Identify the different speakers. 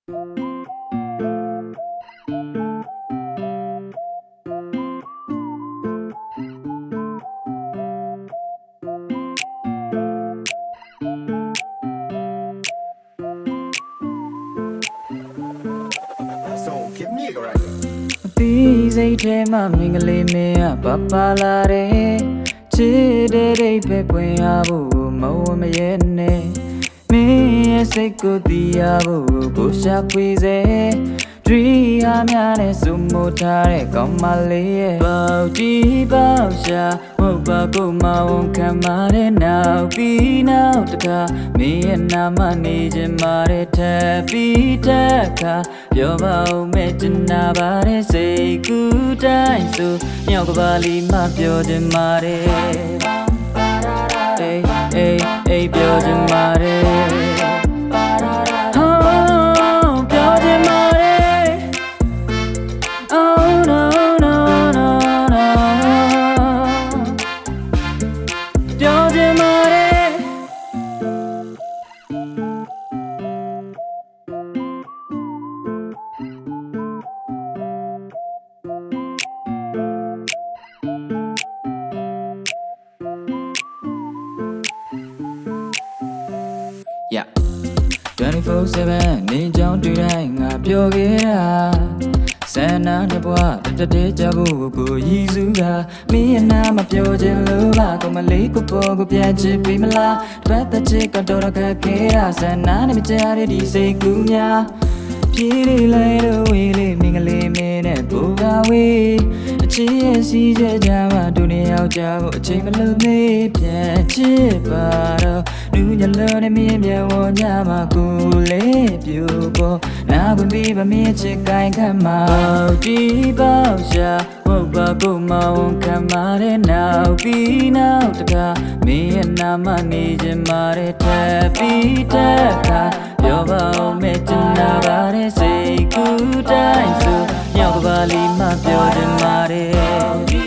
Speaker 1: These eight ma mingle me a papalare chide pepe abu mo me yene me say good diabu busha quize Tree amyane sumotare kamale Bauti bausha Mobago maon kamare now be now taka Me and namani jemare tabi taka Yoba mejina bare say good time so Nyokabali ma pyo jemare Hey hey hey pyo jemare Yeah 24/7 နေကြောင်တွေ့တိုင်းငါပြောခဲ့တာဆန္ဒနဲ့ဘွားတတဲ့ကြဖို့ကိုရည်စူးတာမင်းအနာမပြောချင်လို့ပါကိုမလေးကိုပေါ်ကိုပြန်ချစ်ပေးမလားတပတ်တစ်ချစ်ကတော့ခက်ခဲတာဆန္ဒနဲ့မကြရတဲ့ဒီစိတ်ကူးများပြေးလေလိုက်လို့ဝေးလေးမင်္ဂလေးမင်းနဲ့ဘူကဝေးအချစ်ရဲ့စီးချက်ကြမှာဒုနေရောက်ကြဖို့အချိန်မလုံသေးပြန်ချစ်ပါတော့နူးညလုံးနဲ့မင်းမြေဝညမှာကိုလေးပြူပေါ်နာခွင့်ပြီးပါမင်းချစ်ကိုင်းခံမှာဒီပေါ့ရှာဟုတ်ပါကိုမဝန်ခံမာတဲ့နောက်ပြီးနောက်တကားမင်းရဲ့နာမနေခြင်းမာတဲ့ထပ်ပြီးတက်ခါပြောပါဦးမဲ့ချင်နာပါတဲ့စိတ်ကူးတိုင်းဆိုညောက်ကပါလီမပြောချင်ပါတယ်